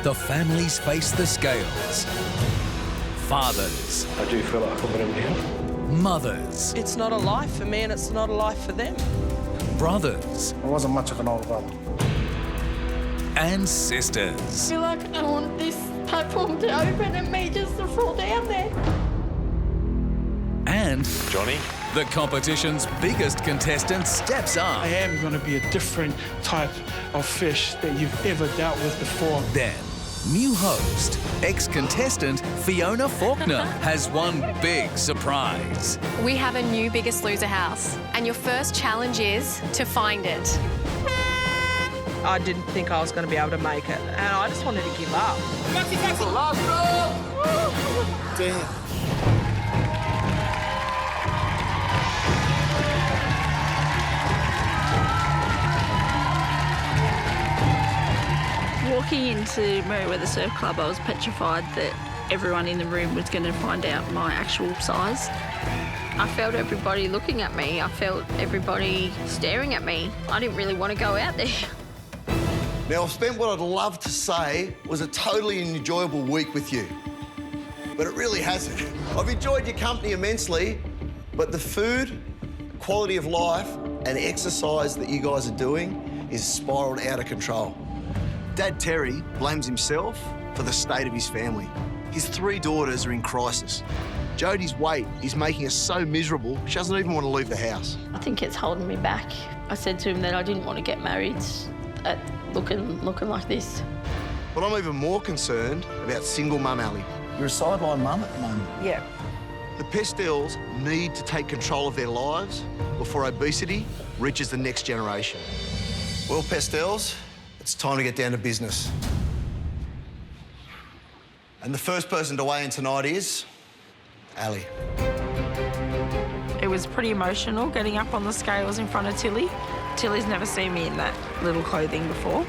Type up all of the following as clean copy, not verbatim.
the families face the scales. Fathers. I do feel like I'm going to down. Mothers. It's not a life for me and it's not a life for them. Brothers. I wasn't much of an older brother. And sisters. I feel like I want this platform to open and me just to fall down there. And Johnny. the competition's biggest contestant steps up. I am going to be a different type of fish that you've ever dealt with before. Then, new host, ex-contestant Fiona Falkiner has one big surprise. We have a new Biggest Loser house, and your first challenge is to find it. I didn't think I was going to be able to make it, and I just wanted to give up. Damn. Walking into Merewether Surf Club, I was petrified that everyone in the room was going to find out my actual size. I felt everybody looking at me. I felt everybody staring at me. I didn't really want to go out there. Now, I've spent what I'd love to say was a totally enjoyable week with you, but it really hasn't. I've enjoyed your company immensely, but the food, quality of life and exercise that you guys are doing is spiralled out of control. Dad Terry blames himself for the state of his family. His 3 daughters are in crisis. Jodie's weight is making her so miserable, she doesn't even want to leave the house. I think it's holding me back. I said to him that I didn't want to get married at looking like this. But I'm even more concerned about single mum Ali. You're a sideline mum at the moment. Yeah. The Pestells need to take control of their lives before obesity reaches the next generation. Well, Pestells, it's time to get down to business. And the first person to weigh in tonight is Ali. It was pretty emotional getting up on the scales in front of Tilly. Tilly's never seen me in that little clothing before.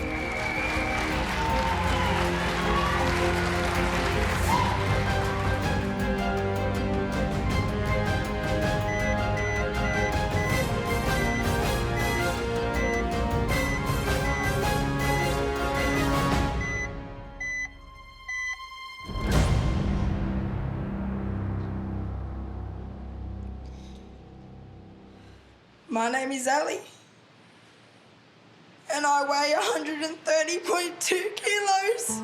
My name is Ali, and I weigh 130.2 kilos.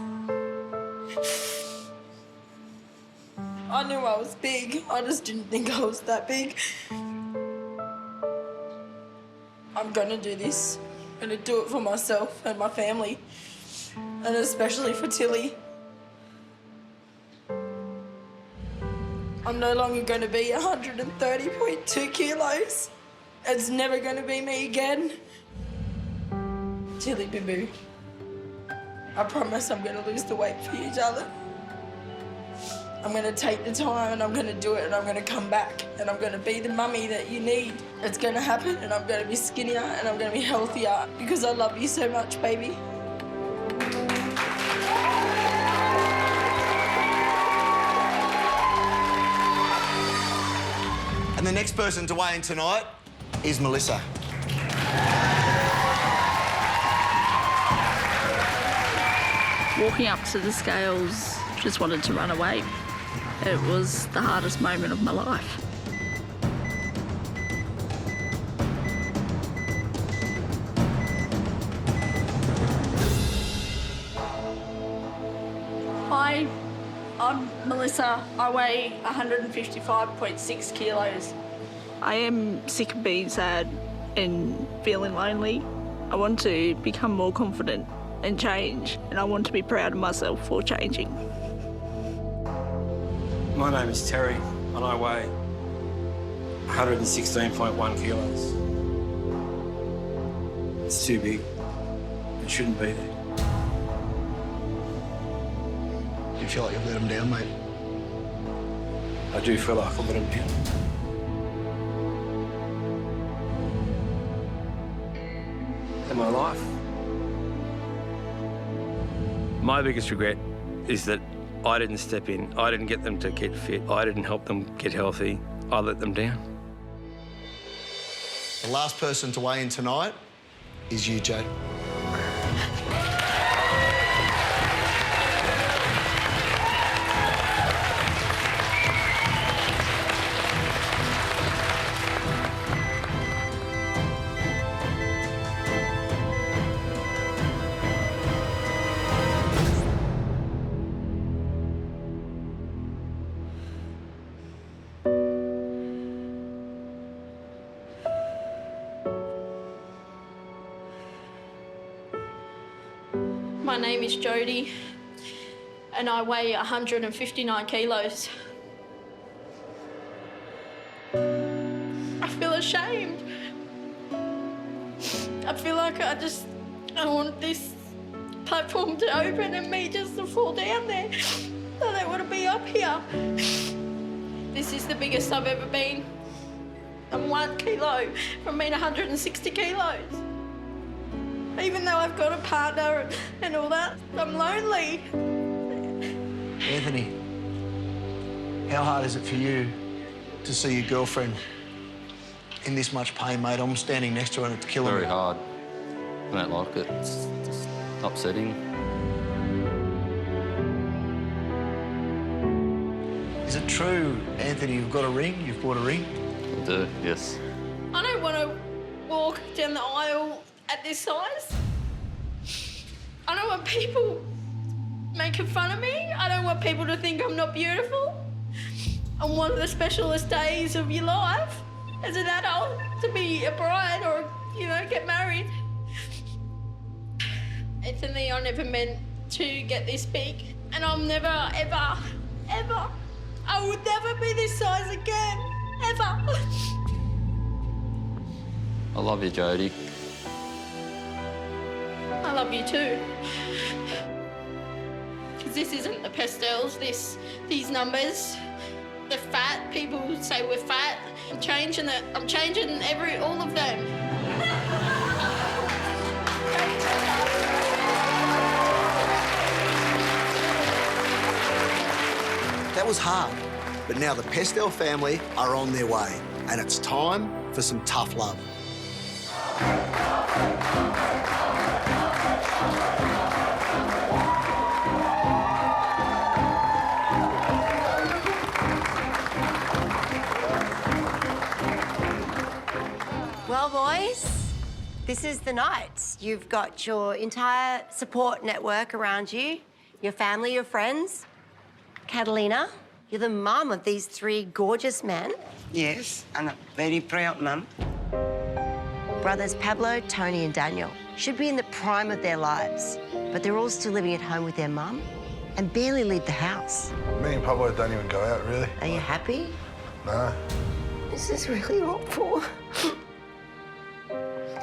I knew I was big, I just didn't think I was that big. I'm gonna do this. I'm gonna do it for myself and my family, and especially for Tilly. I'm no longer gonna be 130.2 kilos. It's never going to be me again. Tilly Boo, I promise I'm going to lose the weight for you, darling. I'm going to take the time and I'm going to do it and I'm going to come back and I'm going to be the mummy that you need. It's going to happen and I'm going to be skinnier and I'm going to be healthier because I love you so much, baby. And the next person to weigh in tonight is Melissa. Walking up to the scales, just wanted to run away. It was the hardest moment of my life. Hi, I'm Melissa. I weigh 155.6 kilos. I am sick of being sad and feeling lonely. I want to become more confident and change, and I want to be proud of myself for changing. My name is Terry, and I weigh 116.1 kilos. It's too big. It shouldn't be there. Do you feel like you've let him down, mate? I do feel like I've let him down. In my life. My biggest regret is that I didn't step in. I didn't get them to get fit. I didn't help them get healthy. I let them down. The last person to weigh in tonight is you, Jay. My name is Jodie and I weigh 159 kilos. I feel ashamed. I feel like I want this platform to open and me just to fall down there. I don't want to be up here. This is the biggest I've ever been. I'm 1 kilo from being 160 kilos. Even though I've got a partner and all that, I'm lonely. Anthony, how hard is it for you to see your girlfriend in this much pain, mate? I'm standing next to her and it's killing me. Very hard. I don't like it. It's upsetting. Is it true, Anthony, you've got a ring? You've bought a ring? I do, yes. I don't want to walk down the aisle at this size. I don't want people making fun of me. I don't want people to think I'm not beautiful. On one of the specialist days of your life as an adult, to be a bride or, you know, get married. Anthony, I never meant to get this big, and I'm never, ever, ever, I would never be this size again, ever. I love you, Jodie. I love you too. Because this isn't the Pestells, these numbers. The fat, people say we're fat. I'm changing it. I'm changing all of them. That was hard, but now the Pestell family are on their way, and it's time for some tough love. Well, boys, this is the night. You've got your entire support network around you, your family, your friends. Catalina, you're the mum of these 3 gorgeous men. Yes, and a very proud mum. Brothers Pablo, Tony and Daniel should be in the prime of their lives, but they're all still living at home with their mum and barely leave the house. Me and Pablo don't even go out, really. Are you happy? No. This is really awful.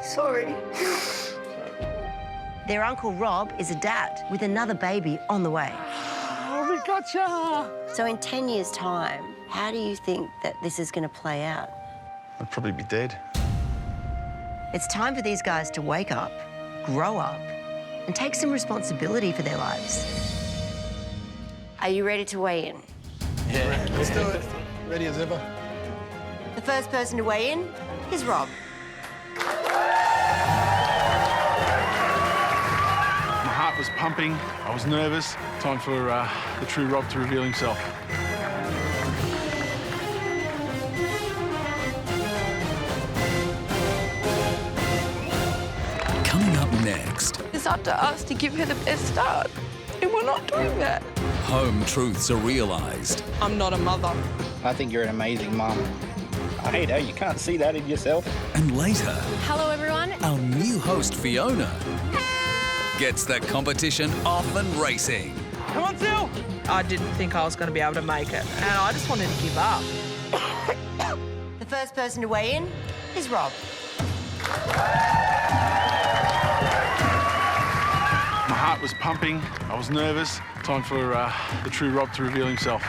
Sorry. Their Uncle Rob is a dad with another baby on the way. Oh, we gotcha! So in 10 years' time, how do you think that this is going to play out? I'd probably be dead. It's time for these guys to wake up, grow up, and take some responsibility for their lives. Are you ready to weigh in? Yeah. Let's do it. Ready as ever. The first person to weigh in is Rob. My heart was pumping. I was nervous. Time for the true Rob to reveal himself. Coming up next, It's up to us to give her the best start, and we're not doing that. home truths are realised. I'm not a mother. I think you're an amazing mum. I hate how you can't see that in yourself. And later, Hello, everyone. our new host, Fiona, gets the competition off and racing. Come on, Sil. I didn't think I was going to be able to make it, and I just wanted to give up. The first person to weigh in is Rob. My heart was pumping. I was nervous. Time for the true Rob to reveal himself.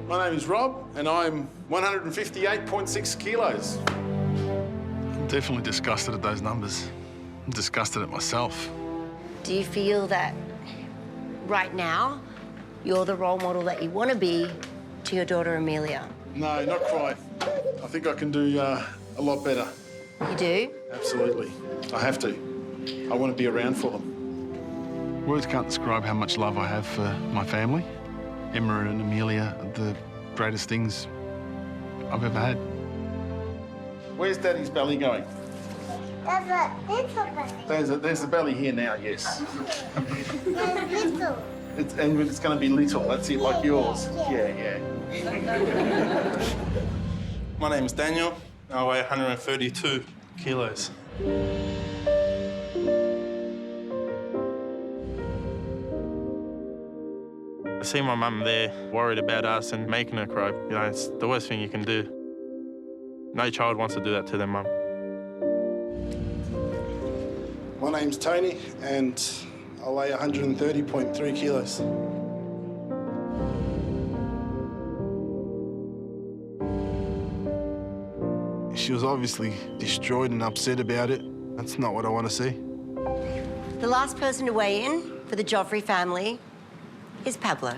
My name is Rob, and I'm 158.6 kilos. I'm definitely disgusted at those numbers. I'm disgusted at myself. Do you feel that right now you're the role model that you want to be to your daughter Amelia? No, not quite. I think I can do a lot better. You do? Absolutely. I have to. I want to be around for them. Words can't describe how much love I have for my family. Emma and Amelia are the greatest things I've ever had. Where's Daddy's belly going? There's a belly here now, yes. And it's going to be little. That's it, like yours. Yeah. My name's Daniel. I weigh 132 kilos. I see my mum there, worried about us and making her cry. You know, it's the worst thing you can do. No child wants to do that to their mum. My name's Tony, and I weigh 130.3 kilos. She was obviously destroyed and upset about it. That's not what I want to see. The last person to weigh in for the Joffre family is Pablo.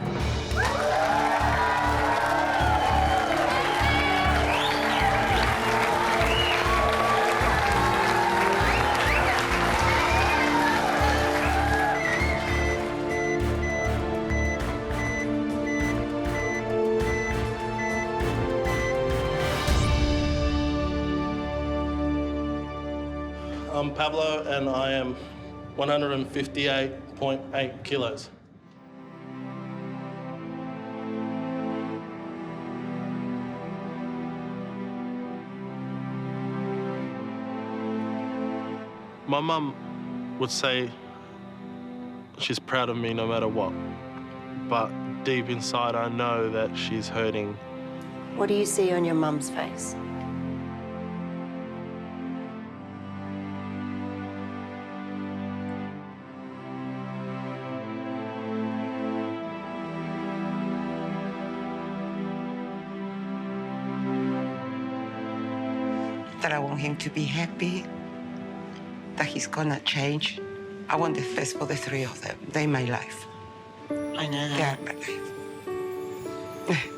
I'm Pablo, and I am 158.8 kilos. My mum would say she's proud of me no matter what, but deep inside I know that she's hurting. What do you see on your mum's face? That I want him to be happy, that he's gonna change. I want the best for the three of them. They're my life. I know that. They are my life.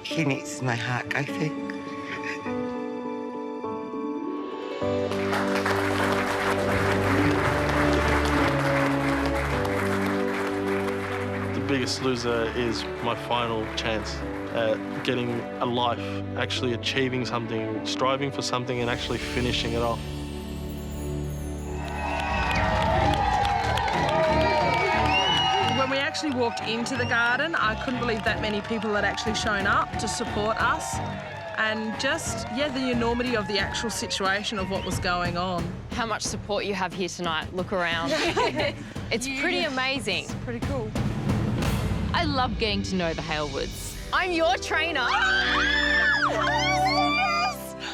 He needs my hug, I think. The biggest loser is my final chance at getting a life, actually achieving something, striving for something and actually finishing it off. When we actually walked into the garden, I couldn't believe that many people had actually shown up to support us. And just, the enormity of the actual situation of what was going on. How much support you have here tonight. Look around. It's pretty amazing. It's pretty cool. I love getting to know the Hailwoods. I'm your trainer.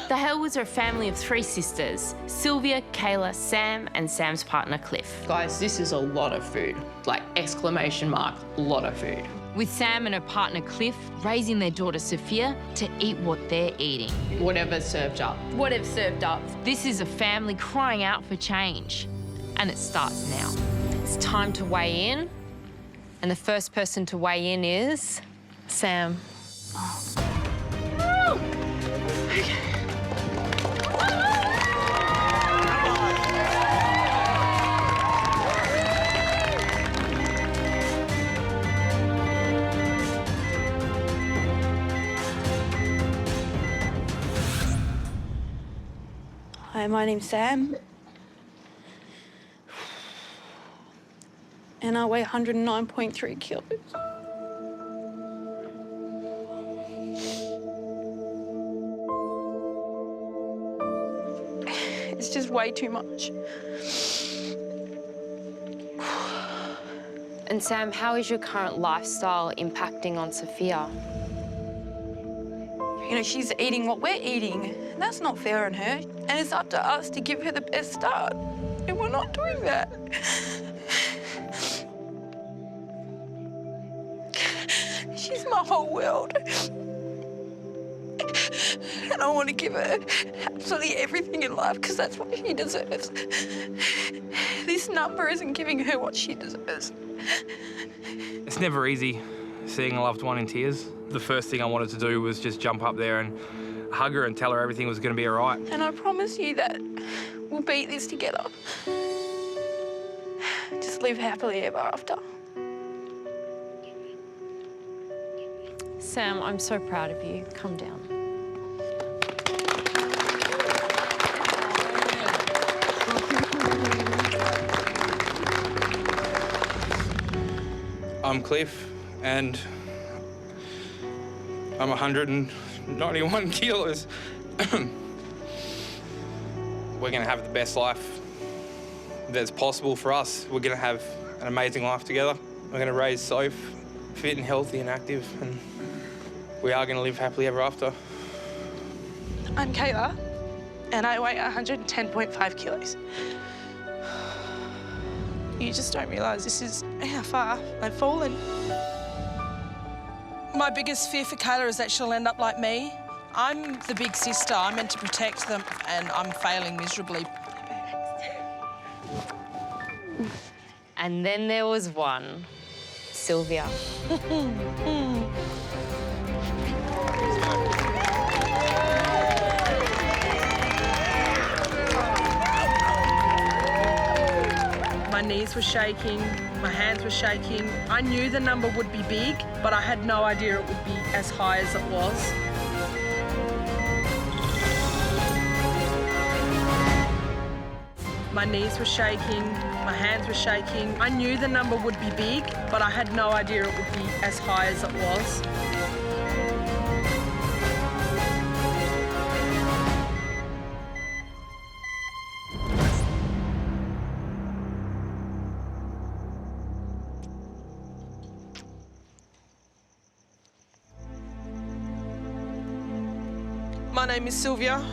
The Hailwoods are a family of 3 sisters, Sylvia, Kayla, Sam, and Sam's partner, Cliff. Guys, this is a lot of food. Like, exclamation mark, lot of food. With Sam and her partner, Cliff, raising their daughter, Sophia, to eat what they're eating. Whatever's served up. Whatever's served up. This is a family crying out for change. And it starts now. It's time to weigh in. And the first person to weigh in is Sam. Hi, my name's Sam. And I weigh 109.3 kilos. It's just way too much. And Sam, how is your current lifestyle impacting on Sophia? You know, she's eating what we're eating. That's not fair on her. And it's up to us to give her the best start. And we're not doing that. She's my whole world. And I want to give her absolutely everything in life because that's what she deserves. This number isn't giving her what she deserves. It's never easy seeing a loved one in tears. The first thing I wanted to do was just jump up there and hug her and tell her everything was going to be all right. And I promise you that we'll beat this together. Just live happily ever after. Sam, I'm so proud of you. Come down. I'm Cliff, and I'm 191 kilos. We're gonna have the best life that's possible for us. We're gonna have an amazing life together. We're gonna raise Soph fit and healthy and active, and we are gonna live happily ever after. I'm Kayla, and I weigh 110.5 kilos. You just don't realise this is how far I've fallen. My biggest fear for Kayla is that she'll end up like me. I'm the big sister. I'm meant to protect them, and I'm failing miserably. And then there was one, Sylvia. My knees were shaking, my hands were shaking. I knew the number would be big, but I had no idea it would be as high as it was. My knees were shaking, my hands were shaking. I knew the number would be big, but I had no idea it would be as high as it was. My name is Sylvia,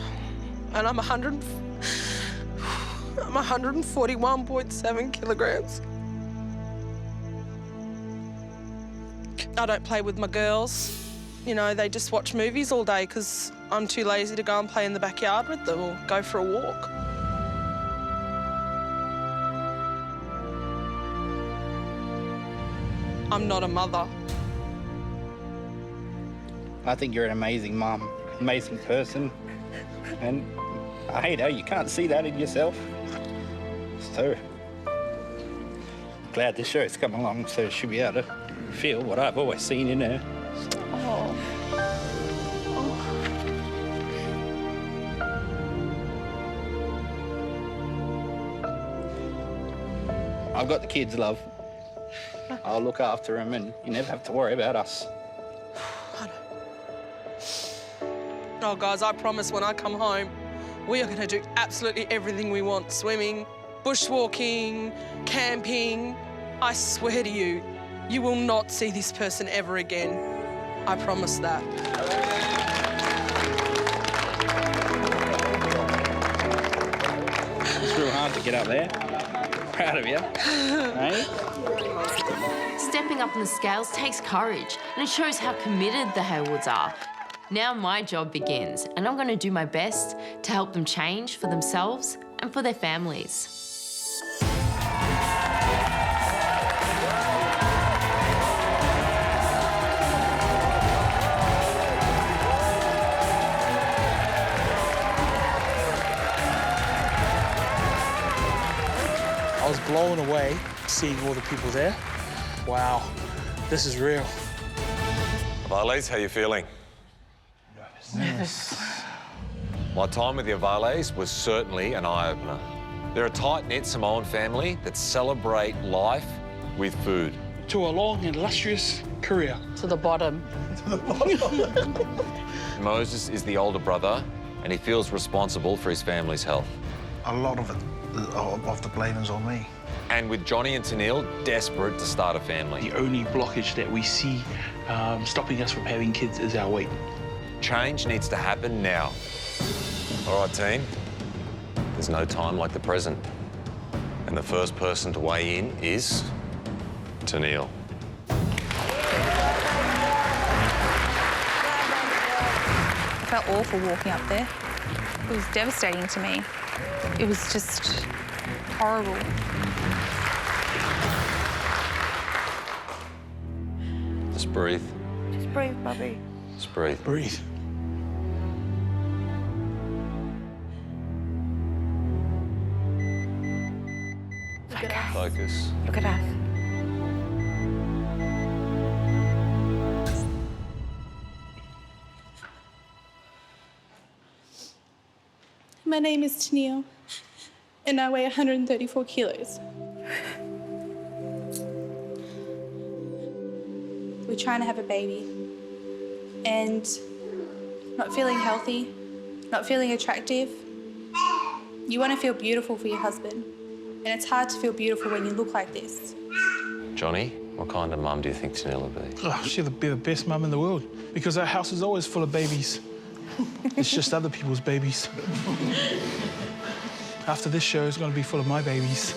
and I'm 141.7 kilograms. I don't play with my girls. You know, they just watch movies all day because I'm too lazy to go and play in the backyard with them or go for a walk. I'm not a mother. I think you're an amazing mum, amazing person, and I hate how you can't see that in yourself. So, glad this show's come along so she'll be able to feel what I've always seen in her. Oh. I've got the kids, love. I'll look after them and you never have to worry about us. Oh, guys, I promise when I come home, we are going to do absolutely everything we want. Swimming, bushwalking, camping. I swear to you, you will not see this person ever again. I promise that. It's real hard to get up there. Proud of you. Hey? Stepping up on the scales takes courage, and it shows how committed the Hailwoods are. Now my job begins, and I'm going to do my best to help them change for themselves and for their families. I was blown away seeing all the people there. Wow, this is real. Auvales, how you feeling? Nervous. My time with the Auvales was certainly an eye-opener. They're a tight-knit Samoan family that celebrate life with food. To a long and illustrious career. To the bottom. To the bottom. Moses is the older brother, and he feels responsible for his family's health. A lot of it, of the blame is on me. And with Johnny and Tennille desperate to start a family. The only blockage that we see stopping us from having kids is our weight. Change needs to happen now. All right, team. There's no time like the present. And the first person to weigh in is Tennille. I felt awful walking up there. It was devastating to me. It was just horrible. Just breathe. Just breathe, Bobby. Just breathe. Breathe. Look at us. Focus. Look at us. My name is Tennille, and I weigh 134 kilos. we're trying to have a baby and not feeling healthy, not feeling attractive. You want to feel beautiful for your husband, and it's hard to feel beautiful when you look like this. Johnny, what kind of mum do you think Tanil will be? Oh, she'll be the best mum in the world because our house is always full of babies. It's just other people's babies. After this show, it's going to be full of my babies.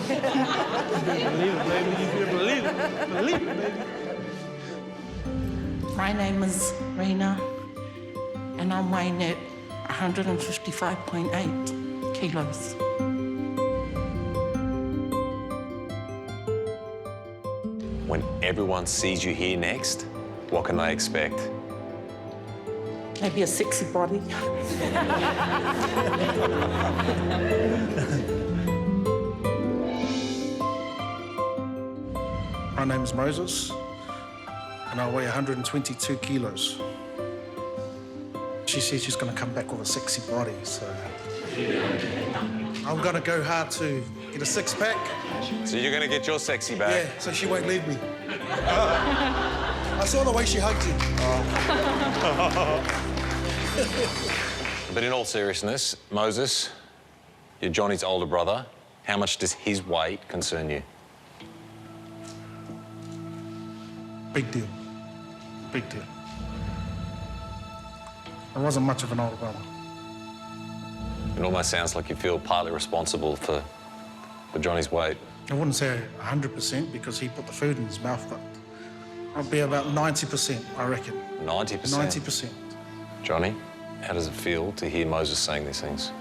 You better believe it, baby. You better believe it. Believe it, baby. My name is Reina, and I'm weighing at 155.8 kilos. When everyone sees you here next, what can they expect? Maybe a sexy body. My name is Moses, and I weigh 122 kilos. She says she's going to come back with a sexy body, so I'm going to go hard to get a six-pack. So you're going to get your sexy back? Yeah, so she won't leave me. I saw the way she hugged you. But in all seriousness, Moses, you're Johnny's older brother. How much does his weight concern you? Big deal. Big deal. I wasn't much of an older brother. It almost sounds like you feel partly responsible for Johnny's weight. I wouldn't say 100% because he put the food in his mouth, but I'll be about 90%, I reckon. 90%? 90%. Johnny, how does it feel to hear Moses saying these things?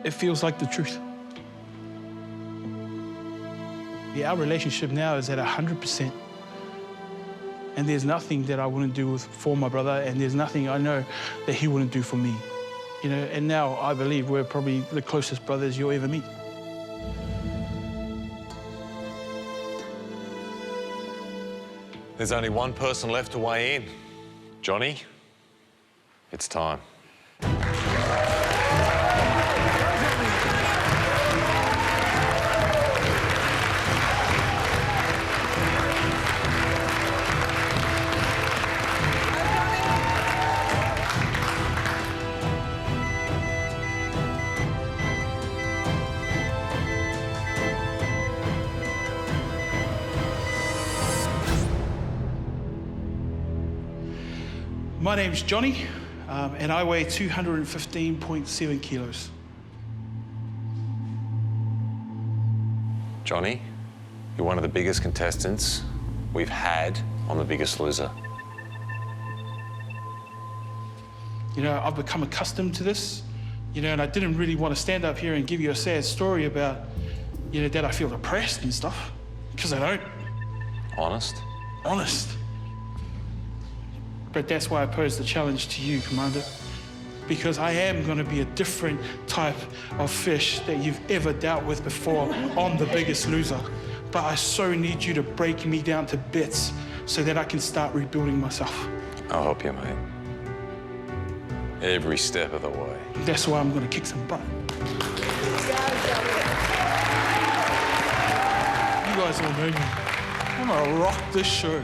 It feels like the truth. Yeah, our relationship now is at 100%. And there's nothing that I wouldn't do for my brother, and there's nothing I know that he wouldn't do for me. You know, and now I believe we're probably the closest brothers you'll ever meet. There's only one person left to weigh in. Johnny, it's time. My name's Johnny, and I weigh 215.7 kilos. Johnny, you're one of the biggest contestants we've had on The Biggest Loser. You know, I've become accustomed to this, you know, and I didn't really want to stand up here and give you a sad story about, you know, that I feel depressed and stuff, because I don't. Honest? Honest. But that's why I posed the challenge to you, Commander, because I am going to be a different type of fish that you've ever dealt with before on The Biggest Loser. But I so need you to break me down to bits so that I can start rebuilding myself. I'll help you, mate. Every step of the way. That's why I'm going to kick some butt. You guys all know me. I'm going to rock this show.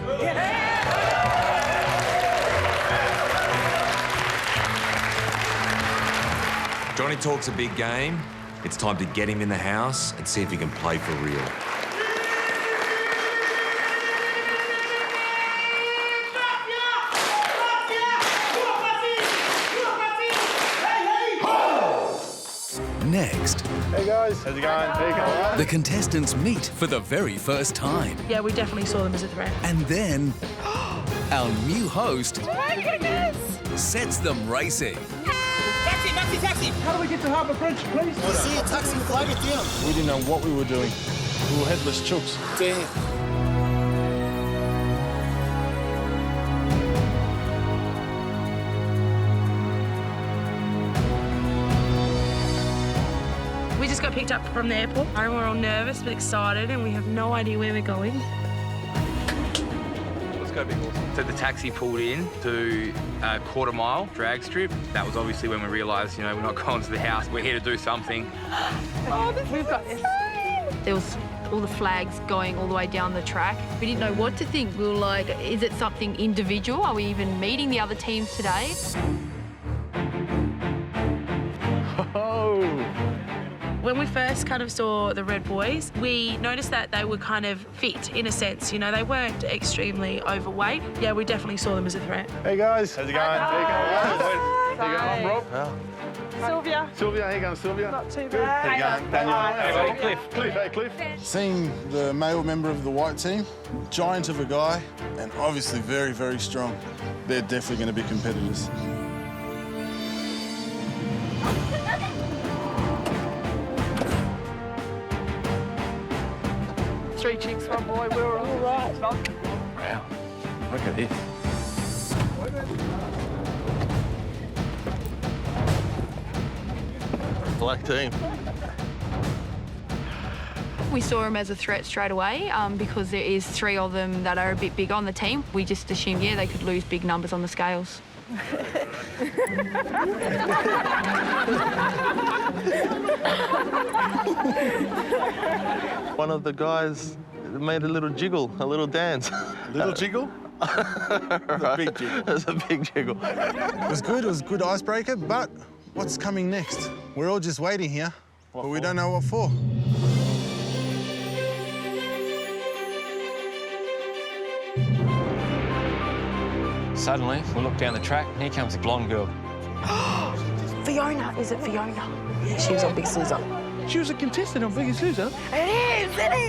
Johnny talks a big game. It's time to get him in the house and see if he can play for real. Next, hey guys, how's it going? the contestants meet for the very first time. Yeah, we definitely saw them as a threat. And then our new host Oh my goodness! sets them racing. Taxi! How do we get to Harbour Bridge, please? I see a taxi flag at the end. We didn't know what we were doing. We were headless chooks. Damn. We just got picked up from the airport. We're all nervous but excited, and we have no idea where we're going. Let's go, big horse. So the taxi pulled in to a quarter-mile drag strip. That was obviously when we realised, you know, we're not going to the house. We're here to do something. Oh, we've got this. There was all the flags going all the way down the track. We didn't know what to think. We were like, is it something individual? Are we even meeting the other teams today? When we first kind of saw the Red Boys, we noticed that they were kind of fit, in a sense. You know, they weren't extremely overweight. Yeah, we definitely saw them as a threat. Hey, guys. How's it going? How you going? How you going? I'm Rob. Sylvia. Sylvia, how you going, Sylvia? Not too Good. bad. How you going, Daniel? Hey, Cliff. Cliff, hey, Cliff. Seeing the male member of the white team, giant of a guy, and obviously very, very strong. They're definitely going to be competitors. 3 chicks, 1 boy, we were all right. Wow, look at this. Black team. We saw them as a threat straight away because there is 3 of them that are a bit big on the team. We just assumed, yeah, they could lose big numbers on the scales. One of the guys made a little jiggle, a little dance. Little jiggle? A big jiggle. It was a big jiggle. It was good. It was a good icebreaker, but what's coming next? We're all just waiting here, but we don't know what for. Suddenly, we look down the track, and here comes a blonde girl. Fiona, is it Fiona? She was on Biggest Loser. She was a contestant on Biggest Loser? It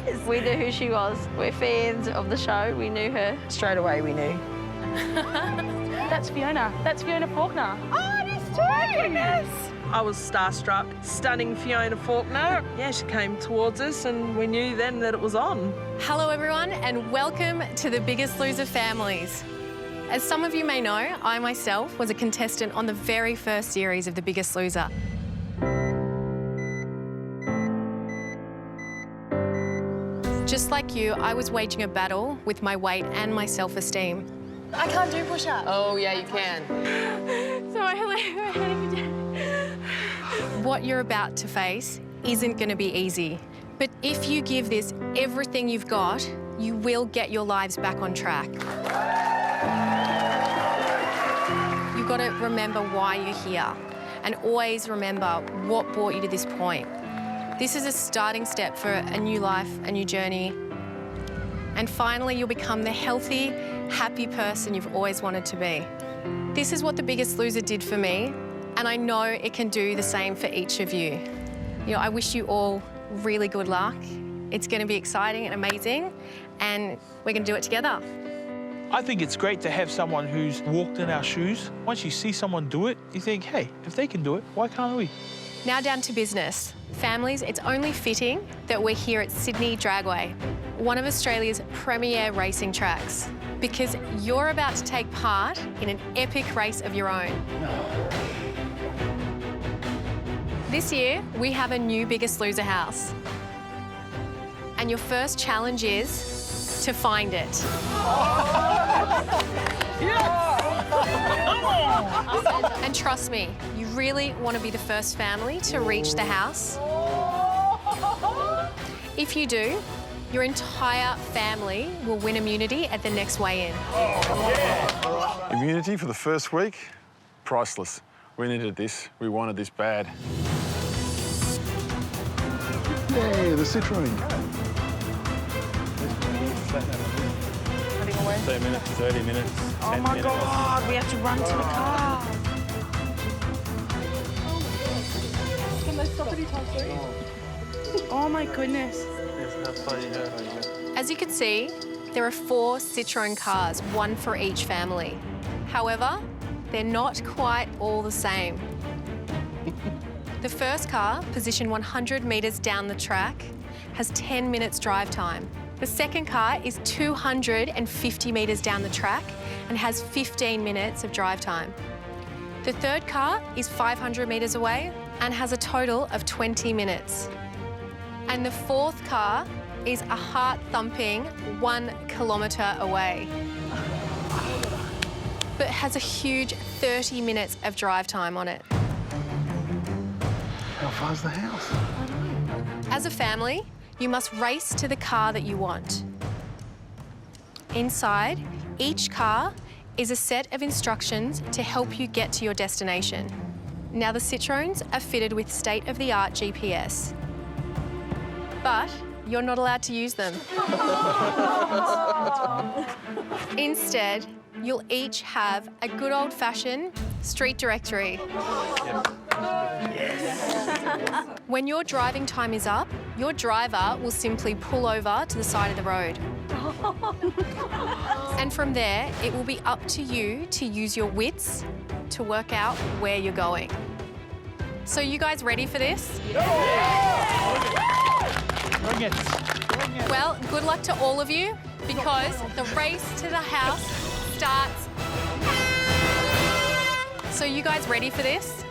is! We knew who she was. We're fans of the show. We knew her. Straight away, we knew. That's Fiona. That's Fiona Falkiner. Oh, it is too! My goodness! I was starstruck. Stunning Fiona Falkiner. Yeah, she came towards us and we knew then that it was on. Hello everyone and welcome to the Biggest Loser families. As some of you may know, I myself was a contestant on the very first series of The Biggest Loser. Just like you, I was waging a battle with my weight and my self-esteem. I can't do push-ups. Oh, yeah, you can. So what you're about to face isn't going to be easy. But if you give this everything you've got, you will get your lives back on track. You've got to remember why you're here and always remember what brought you to this point. This is a starting step for a new life, a new journey. And finally, you'll become the healthy, happy person you've always wanted to be. This is what The Biggest Loser did for me, and I know it can do the same for each of you. You know, I wish you all really good luck. It's going to be exciting and amazing, and we're going to do it together. I think it's great to have someone who's walked in our shoes. Once you see someone do it, you think, hey, if they can do it, why can't we? Now down to business. Families, it's only fitting that we're here at Sydney Dragway, one of Australia's premier racing tracks, because you're about to take part in an epic race of your own. This year, we have a new Biggest Loser house. And your first challenge is to find it. And trust me, you really want to be the first family to reach the house. If you do, your entire family will win immunity at the next weigh-in. Immunity for the first week? Priceless. We needed this. We wanted this bad. Yay, the Citroen. 30 minutes, 30 minutes. Oh my God, we have to run to the car. Can they stop anytime soon? Oh my goodness. As you can see, there are 4 Citroen cars, 1 for each family. However, they're not quite all the same. The first car, positioned 100 metres down the track, has 10 minutes drive time. The second car is 250 metres down the track and has 15 minutes of drive time. The third car is 500 metres away and has a total of 20 minutes. And the fourth car is a heart-thumping 1 kilometre away, but has a huge 30 minutes of drive time on it. How far's the house? As a family, you must race to the car that you want. Inside each car is a set of instructions to help you get to your destination. Now, the Citroens are fitted with state-of-the-art GPS, but you're not allowed to use them. Instead, you'll each have a good old-fashioned street directory. When your driving time is up, your driver will simply pull over to the side of the road. And from there, it will be up to you to use your wits to work out where you're going. So you guys ready for this? Bring it. Well, good luck to all of you, because the race to the house starts. So you guys ready for this?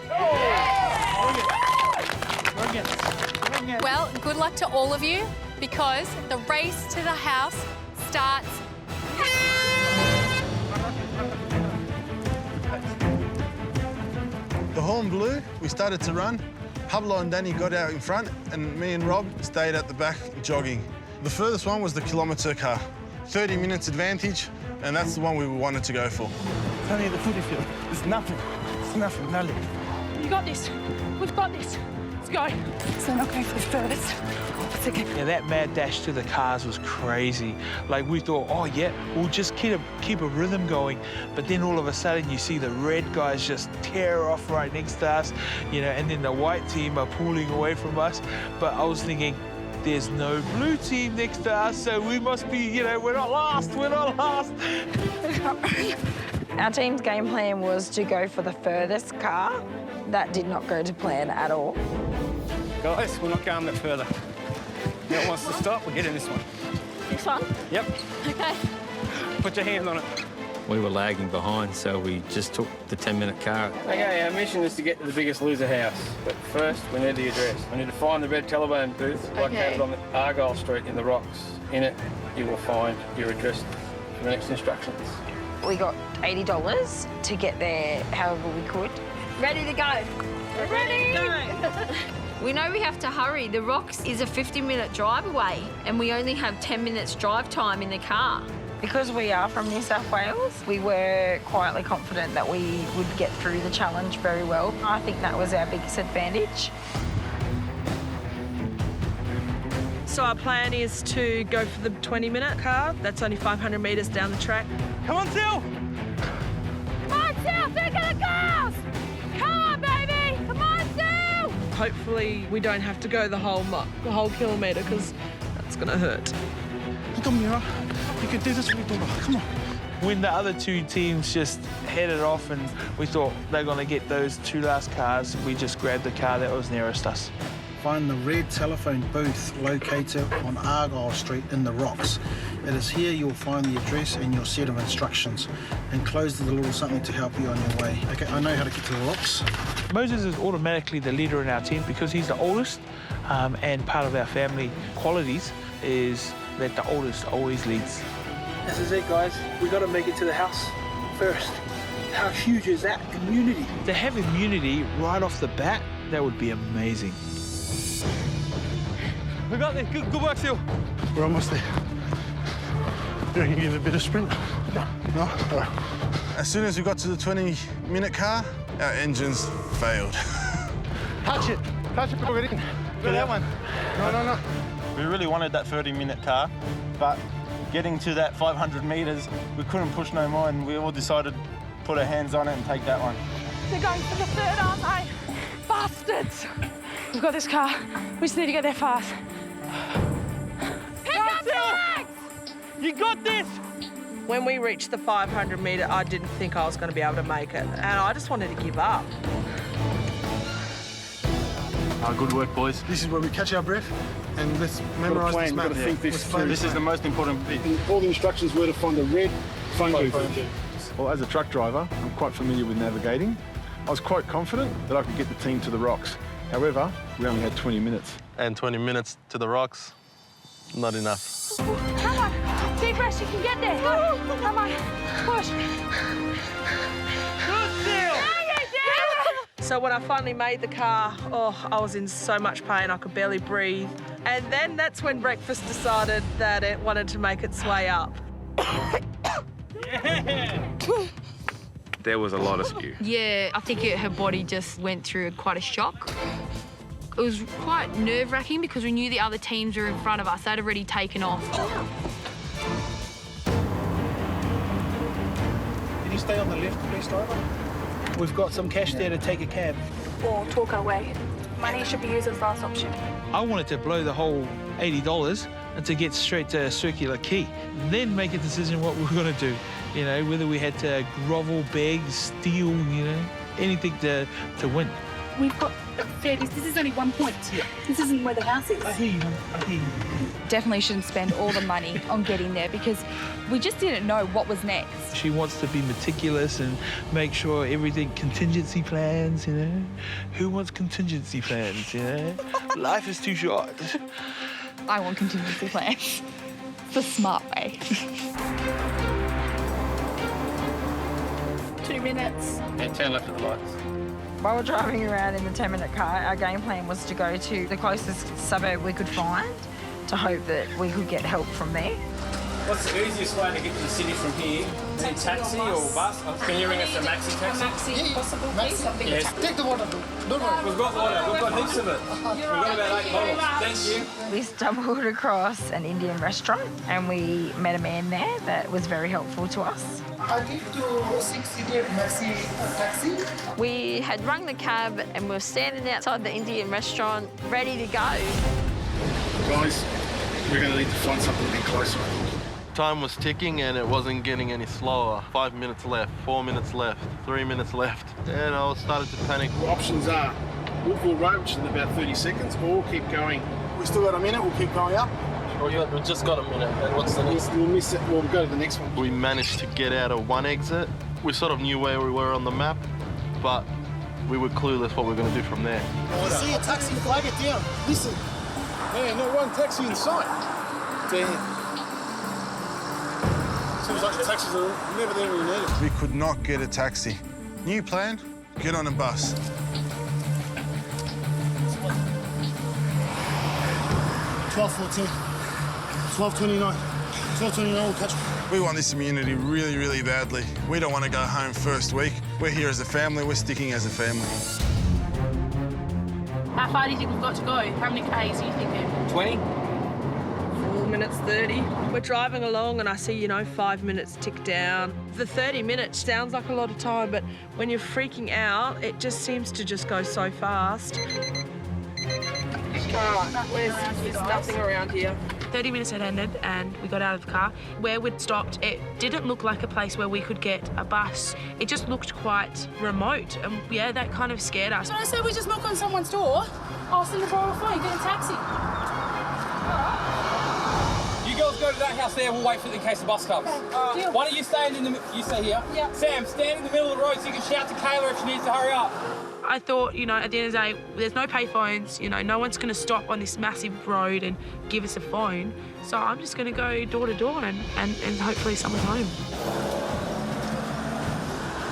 Well, good luck to all of you, because the race to the house starts. The horn blew, we started to run. Pablo and Danny got out in front, and me and Rob stayed at the back jogging. The furthest one was the kilometre car. 30 minutes advantage, and that's the one we wanted to go for. It's only the footy field. It's nothing. It's nothing, nothing. You got this. We've got this. Let's go. So not going for the furthest. It's okay. Yeah, that mad dash to the cars was crazy. Like, we thought, oh, yeah, we'll just keep a rhythm going. But then all of a sudden, you see the red guys just tear off right next to us, you know, and then the white team are pulling away from us. But I was thinking, there's no blue team next to us, so we must be, you know, we're not last, we're not last. Our team's game plan was to go for the furthest car. That did not go to plan at all. Guys, we're not going that further. No one wants to stop, we'll get in this one. This one? Yep. Okay. Put your hand on it. We were lagging behind, so we just took the 10-minute car. Okay, our mission is to get to the biggest loser house. But first, we need the address. We need to find the red telephone booth located on the Auvale Street in the rocks. In it, you will find your address for the next instructions. We got $80 to get there however we could. Ready to go. Ready? We know we have to hurry. The Rocks is a 50-minute drive away, and we only have 10 minutes drive time in the car. Because we are from New South Wales, we were quietly confident that we would get through the challenge very well. I think that was our biggest advantage. So our plan is to go for the 20-minute car. That's only 500 metres down the track. Come on, Sil! Come on, Sil! Think of the girls! Come on, baby! Come on, Sil! Hopefully we don't have to go the whole kilometre, because that's going to hurt. Come here. You can do this with your daughter. Come on. When the other two teams just headed off and we thought they're going to get those two last cars, we just grabbed the car that was nearest us. Find the red telephone booth located on Auvale Street in the rocks. It is here you'll find the address and your set of instructions. Enclosed is a little something to help you on your way. Okay, I know how to get to the rocks. Moses is automatically the leader in our team because he's the oldest, and part of our family qualities is that the oldest always leads. This is it, guys. We got to make it to the house first. How huge is that immunity? To have immunity right off the bat, that would be amazing. We got this. Good work, Sil. We're almost there. You can give it a bit of sprint? No? All right. As soon as we got to the 20-minute car, our engines failed. Touch it. Touch it, put it in. Go that one. No. We really wanted that 30-minute car, but getting to that 500 metres, we couldn't push no more, and we all decided to put our hands on it and take that one. They're going for the third, aren't they? Bastards! We've got this car. We just need to get there fast. Pick up flags! You got this! When we reached the 500 metre, I didn't think I was going to be able to make it, and I just wanted to give up. Good work, boys. This is where we catch our breath and let's memorise this map. This is the most important bit. All the instructions were to find the red phone booth. Well, as a truck driver, I'm quite familiar with navigating. I was quite confident that I could get the team to the rocks. However, we only had 20 minutes. And 20 minutes to the rocks, not enough. Come on, deep breath, you can get there. Come on, push. Good deal! So when I finally made the car, I was in so much pain. I could barely breathe. And then that's when breakfast decided that it wanted to make its way up. There was a lot of spew. Yeah, I think her body just went through quite a shock. It was quite nerve-wracking because we knew the other teams were in front of us. They'd already taken off. Can you stay on the left, please, driver? We've got some cash there to take a cab. Or talk our way. Money should be used as last option. I wanted to blow the whole $80 and to get straight to Circular Quay. Then make a decision what we were going to do. You know, whether we had to grovel, beg, steal, you know, anything to win. We've got this is only 1 point. Yeah. This isn't where the house is. I hear you. Definitely shouldn't spend all the money on getting there because we just didn't know what was next. She wants to be meticulous and make sure everything, contingency plans, you know. Who wants contingency plans, you know? Life is too short. I want contingency plans. It's the smart way. 2 minutes. And 10 left of the lights. While we're driving around in the 10-minute car, our game plan was to go to the closest suburb we could find to hope that we could get help from there. What's the easiest way to get to the city from here? A taxi or bus? Can you ring us a maxi taxi? Maxi, possible, please? Yes. Take the water. Don't worry. We've got water. We've got heaps of it. We've got about 8 bottles. Thank you. We stumbled across an Indian restaurant and we met a man there that was very helpful to us. I give to 6-seater maxi taxi. We had rung the cab and we were standing outside the Indian restaurant, ready to go. Guys, we're going to need to find something a bit closer. Time was ticking and it wasn't getting any slower. 5 minutes left, 4 minutes left, 3 minutes left. And I started to panic. The options are Woodville Road, which is in about 30 seconds, or we'll keep going. We still got a minute, we'll keep going up. We've just got a minute. And what's the next? We'll miss it. We'll go to the next one. We managed to get out of one exit. We sort of knew where we were on the map, but we were clueless what we were going to do from there. I see a taxi, flag it down. Listen. Man, not one taxi in sight. Damn. Seems like the taxis are never there when you need it. We could not get a taxi. New plan, get on a bus. 12:14. 12:29. 12:29, we'll catch. We want this immunity really, really badly. We don't want to go home first week. We're here as a family. We're sticking as a family. How far do you think we've got to go? How many Ks are you thinking? 20? 4 minutes 30. We're driving along and I see, you know, 5 minutes tick down. The 30 minutes sounds like a lot of time, but when you're freaking out, it just seems to just go so fast. There's nothing around here. 30 minutes had ended and we got out of the car. Where we'd stopped, it didn't look like a place where we could get a bus. It just looked quite remote and yeah, that kind of scared us. So I said we just knock on someone's door, ask them to borrow a phone, get a taxi. You girls go to that house there, we'll wait for it in case the bus comes. Why don't you stand in the... You stay here. Yeah. Sam, stand in the middle of the road so you can shout to Kayla if she needs to hurry up. I thought, you know, at the end of the day, there's no payphones, you know, no one's going to stop on this massive road and give us a phone. So I'm just going to go door to door and hopefully someone's home.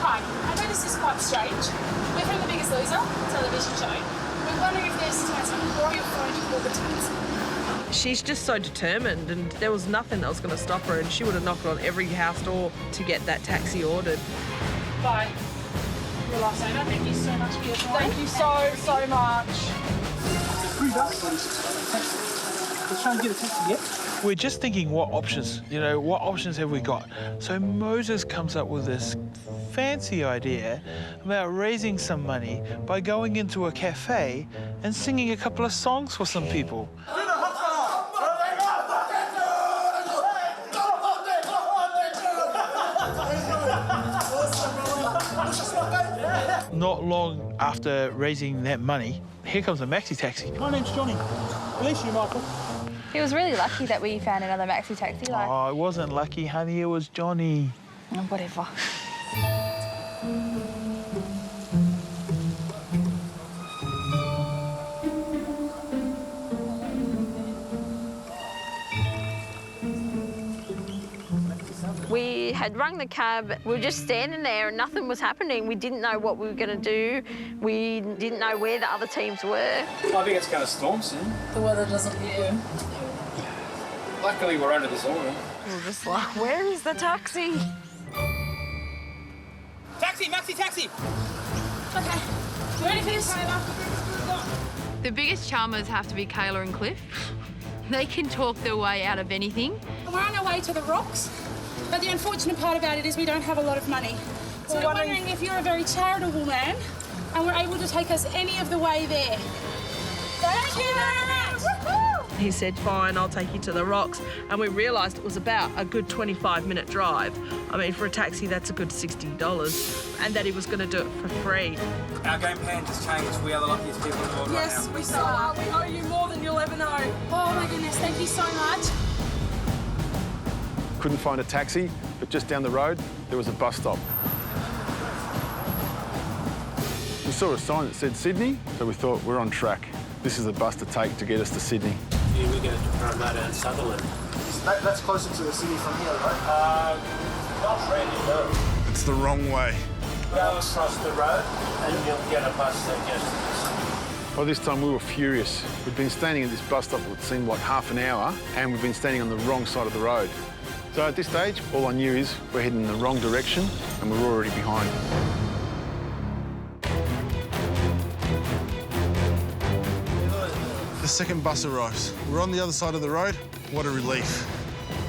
Hi, I know this is quite strange. We're from The Biggest Loser television show. We're wondering if there's a chance I can borrow your phone to call the taxi. She's just so determined and there was nothing that was going to stop her and she would have knocked on every house door to get that taxi ordered. Bye. Your lifesaver, thank you so much for your time. Thank you so much. Let's try and get a taxi, yeah? We're just thinking what options, you know, what options have we got? So Moses comes up with this fancy idea about raising some money by going into a cafe and singing a couple of songs for some people. Not long after raising that money, here comes a maxi taxi. My name's Johnny. Bless you, Michael. He was really lucky that we found another maxi taxi. Like... Oh, it wasn't lucky, honey. It was Johnny. Oh, whatever. We We had rung the cab. We were just standing there and nothing was happening. We didn't know what we were going to do. We didn't know where the other teams were. I think it's going to storm soon. The weather doesn't care. Luckily, we're under this awning. We're just like, where is the taxi? Taxi, Maxi, taxi! Okay, you ready for this? The biggest charmers have to be Kayla and Cliff. They can talk their way out of anything. We're on our way to the rocks, but the unfortunate part about it is we don't have a lot of money. So we're wondering if you're a very charitable man and we're able to take us any of the way there. Thank you very much! He said, fine, I'll take you to the rocks. And we realised it was about a good 25-minute drive. I mean, for a taxi, that's a good $60. And that he was going to do it for free. Our game plan just changed. We are the luckiest people in the world right now. Yes, we saw. We owe you more than you'll ever know. Oh my goodness, thank you so much. Couldn't find a taxi, but just down the road, there was a bus stop. We saw a sign that said Sydney, so we thought we're on track. This is the bus to take to get us to Sydney. Yeah, we're going to Parramatta and Sutherland. That's closer to the city from here, right? Not really, no. It's the wrong way. Go across the road and you'll get a bus that goes to By this time, we were furious. We'd been standing at this bus stop what seemed like half an hour, and we've been standing on the wrong side of the road. So at this stage, all I knew is we're heading in the wrong direction, and we're already behind. The second bus arrives. We're on the other side of the road. What a relief.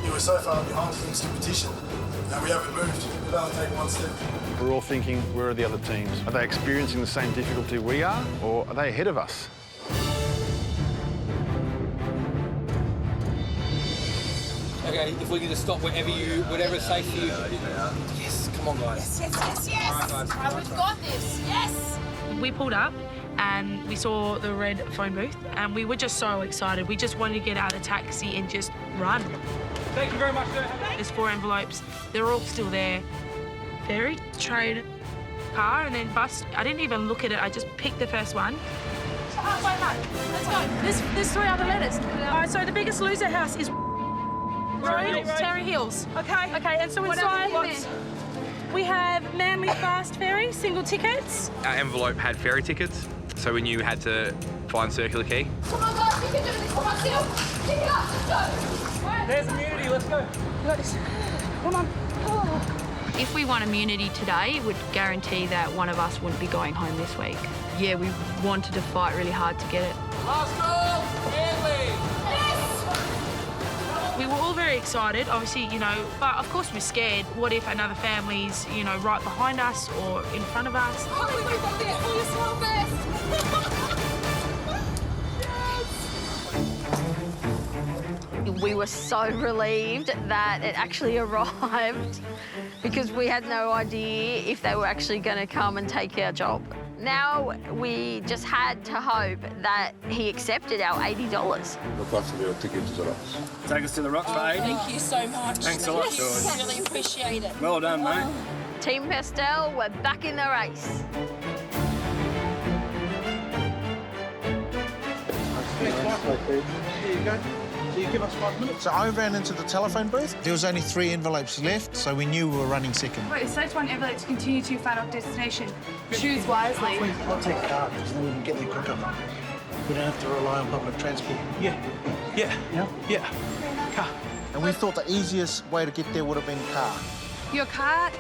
You were so far behind in this competition. Now we haven't moved. We've only taken one step. We're all thinking, where are the other teams? Are they experiencing the same difficulty we are, or are they ahead of us? Okay, if we can just stop whatever's safe for you. Yes, come on, guys. Yes. All right, guys. Oh, we've got this, yes. We pulled up and we saw the red phone booth and we were just so excited. We just wanted to get out of the taxi and just run. Thank you very much, sir. There's 4 envelopes. They're all still there. Ferry, trade, car, and then bus. I didn't even look at it. I just picked the first one. Halfway home. Let's go. There's 3 other letters. All right, so the biggest loser house is Terry Hills. Okay. Okay, and so inside we have Manly Fast Ferry, single tickets. Our envelope had ferry tickets, so we knew we had to find Circular Quay. Come on, guys, we can do this. Come on, Sil. Pick it up. Let's go. There's immunity. Let's go. You got this. Come on. Oh. If we won immunity today, it would guarantee that one of us wouldn't be going home this week. Yeah, we wanted to fight really hard to get it. Last goal, Manly. We were all very excited, obviously, you know, but of course we're scared. What if another family's, you know, right behind us or in front of us? Hopefully we've got there. Pull your small best. We were so relieved that it actually arrived because we had no idea if they were actually going to come and take our job. Now we just had to hope that he accepted our $80. Look after your ticket to the rocks. Take us to the rocks for 80. Thank you so much. Thanks a lot, George. Really appreciate it. Well done, mate. Team Pestell, we're back in the race. Here you go. So you give us 5 minutes. So I ran into the telephone booth. There was only 3 envelopes left, so we knew we were running second. Wait, select one envelope to continue to your final destination. Choose wisely. I'll take a car because then we can get there quicker. We don't have to rely on public transport. Yeah. Car. And we thought the easiest way to get there would have been car. Your car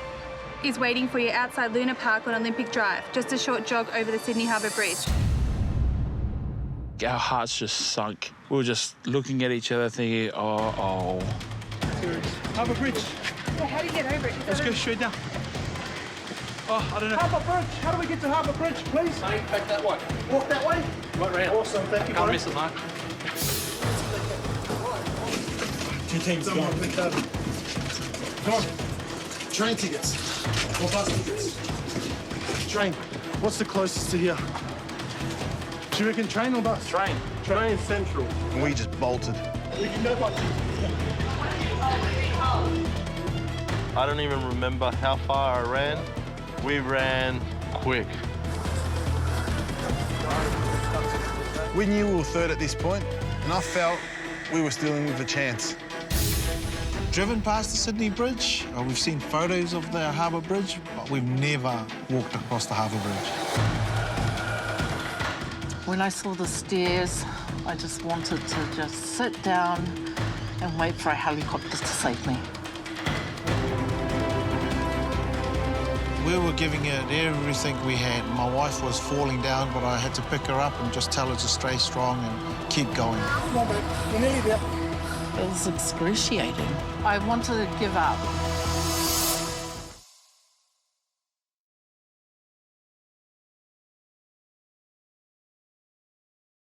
is waiting for you outside Luna Park on Olympic Drive, just a short jog over the Sydney Harbour Bridge. Our hearts just sunk. We were just looking at each other thinking, oh. Harbour Bridge. Well, how do you get over it? Let's go straight down. Oh, I don't know. Harbour Bridge. How do we get to Harbour Bridge, please? Mate, back that way. Walk that way? Right round. Awesome, thank you. Can't miss it, mate. 2 teams, come on. Come on. Train tickets. Or bus tickets. Train. What's the closest to here? Do you reckon train or bus? Train. Train Central. And we just bolted. I don't even remember how far I ran. We ran quick. We knew we were third at this point, and I felt we were still in with a chance. driven past the Sydney Bridge. We've seen photos of the Harbour Bridge, but we've never walked across the Harbour Bridge. When I saw the stairs, I just wanted to just sit down and wait for a helicopter to save me. We were giving it everything we had. My wife was falling down, but I had to pick her up and just tell her to stay strong and keep going. It was excruciating. I wanted to give up.